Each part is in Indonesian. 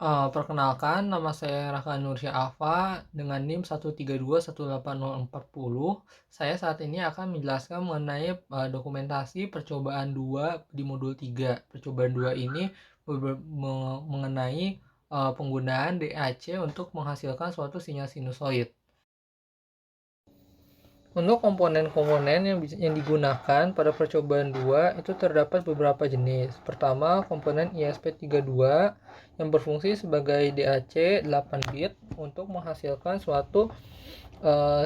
Perkenalkan, nama saya Raka Nursyah Alfa dengan NIM 132180040. Saya saat ini akan menjelaskan mengenai dokumentasi percobaan 2 di modul 3. Percobaan 2 ini mengenai penggunaan DAC untuk menghasilkan suatu sinyal sinusoid. Untuk komponen-komponen yang digunakan pada percobaan 2 itu terdapat beberapa jenis. Pertama, komponen ISP32 yang berfungsi sebagai DAC 8 bit untuk menghasilkan suatu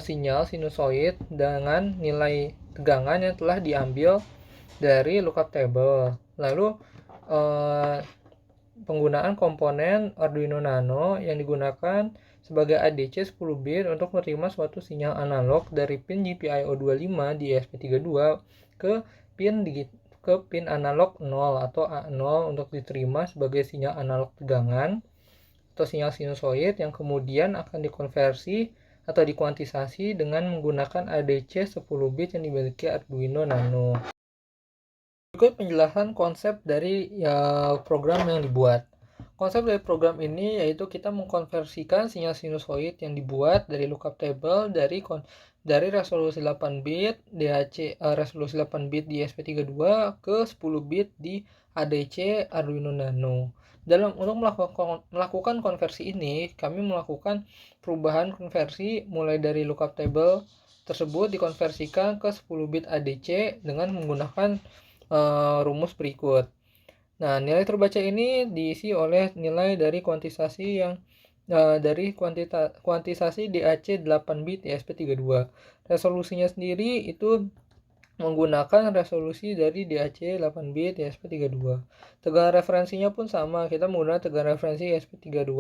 sinyal sinusoid dengan nilai tegangan yang telah diambil dari lookup table. Lalu penggunaan komponen Arduino Nano yang digunakan sebagai ADC 10 bit untuk menerima suatu sinyal analog dari pin GPIO 25 di ESP32 ke pin analog 0 atau A0 untuk diterima sebagai sinyal analog tegangan atau sinyal sinusoid yang kemudian akan dikonversi atau dikuantisasi dengan menggunakan ADC 10 bit yang dimiliki Arduino Nano. Berikut penjelasan konsep dari program yang dibuat. Konsep dari program ini yaitu kita mengkonversikan sinyal sinusoid yang dibuat dari lookup table dari resolusi 8 bit DAC resolusi 8 bit di ESP32 ke 10 bit di ADC Arduino Nano. Untuk melakukan konversi ini, kami melakukan perubahan konversi mulai dari lookup table tersebut dikonversikan ke 10 bit ADC dengan menggunakan rumus berikut. Nah, nilai terbaca ini diisi oleh nilai dari kuantisasi yang dari kuantisasi DAC 8 bit ESP32. Resolusinya sendiri itu menggunakan resolusi dari DAC 8 bit ESP32. Tegangan referensinya pun sama, kita menggunakan tegangan referensi ESP32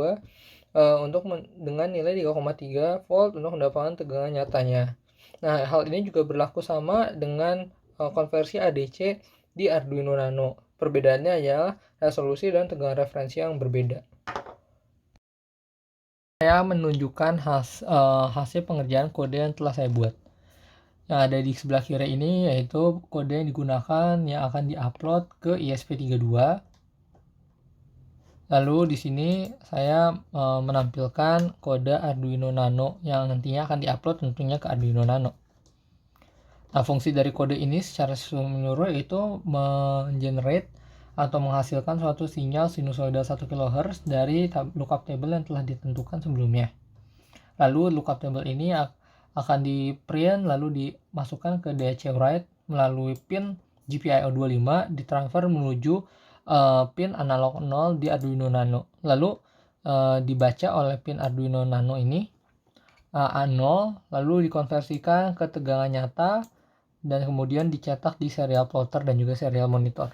dengan nilai 3,3 volt untuk mendapatkan tegangan nyatanya. Nah, hal ini juga berlaku sama dengan konversi ADC di Arduino Nano. Perbedaannya adalah resolusi dan tegangan referensi yang berbeda. Saya menunjukkan hasil pengerjaan kode yang telah saya buat. Yang ada di sebelah kiri ini yaitu kode yang digunakan yang akan diupload ke ESP32. Lalu di sini saya menampilkan kode Arduino Nano yang nantinya akan diupload tentunya ke Arduino Nano. Nah, fungsi dari kode ini secara menyeluruh yaitu mengenerate atau menghasilkan suatu sinyal sinusoidal 1 kHz dari lookup table yang telah ditentukan sebelumnya. Lalu lookup table ini akan di print lalu dimasukkan ke DAC write melalui pin GPIO 25 ditransfer menuju pin analog 0 di Arduino Nano. Lalu dibaca oleh pin Arduino Nano ini A0 lalu dikonversikan ke tegangan nyata dan kemudian dicetak di serial plotter dan juga serial monitor.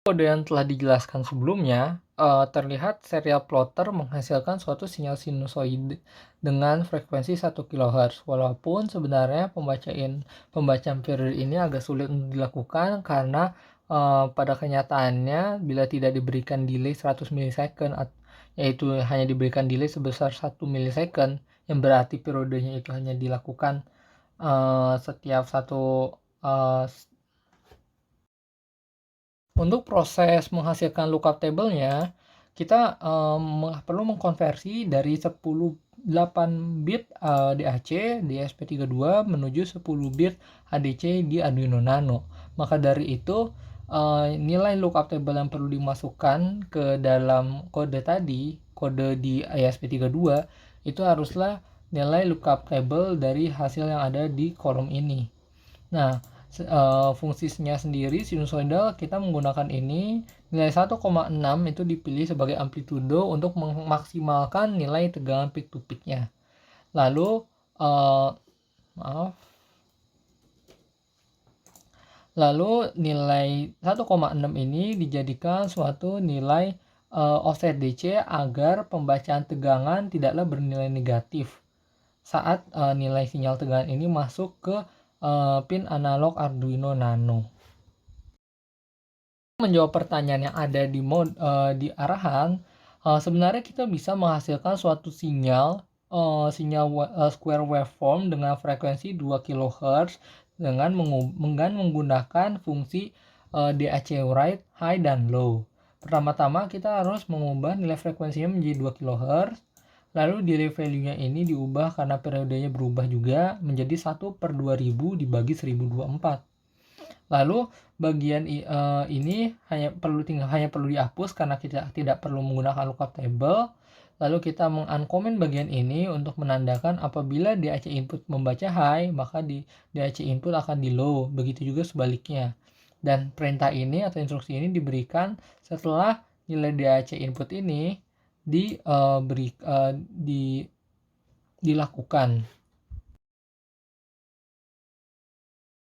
Kode yang telah dijelaskan sebelumnya, terlihat serial plotter menghasilkan suatu sinyal sinusoid dengan frekuensi 1 kHz. Walaupun sebenarnya pembacaan periode ini agak sulit untuk dilakukan karena pada kenyataannya bila tidak diberikan delay 100 milisecond yaitu hanya diberikan delay sebesar 1 milisecond yang berarti periodenya itu hanya dilakukan setiap satu untuk proses menghasilkan lookup table-nya kita perlu mengkonversi dari 8 bit DAC di ESP32 menuju 10 bit ADC di Arduino Nano. Maka dari itu nilai lookup table yang perlu dimasukkan ke dalam kode tadi, kode di ESP32 itu haruslah nilai lookup table dari hasil yang ada di kolom ini. Nah, fungsinya sendiri sinusoidal kita menggunakan ini nilai 1,6 itu dipilih sebagai amplitudo untuk memaksimalkan nilai tegangan peak to peak-nya. Lalu nilai 1,6 ini dijadikan suatu nilai offset DC agar pembacaan tegangan tidaklah bernilai negatif saat nilai sinyal tegangan ini masuk ke pin analog Arduino Nano. Menjawab pertanyaan yang ada di arahan, sebenarnya kita bisa menghasilkan suatu sinyal square waveform dengan frekuensi 2 kHz dengan menggunakan fungsi DAC write high dan low. Pertama-tama kita harus mengubah nilai frekuensinya menjadi 2 kHz. Lalu delay value-nya ini diubah karena periodenya berubah juga menjadi 1/2000 dibagi 1024. Lalu bagian ini hanya perlu dihapus karena kita tidak perlu menggunakan lookup table. Lalu kita menguncomment bagian ini untuk menandakan apabila DAC input membaca high, maka di DAC input akan di low. Begitu juga sebaliknya. Dan perintah ini atau instruksi ini diberikan setelah nilai DAC input ini dilakukan.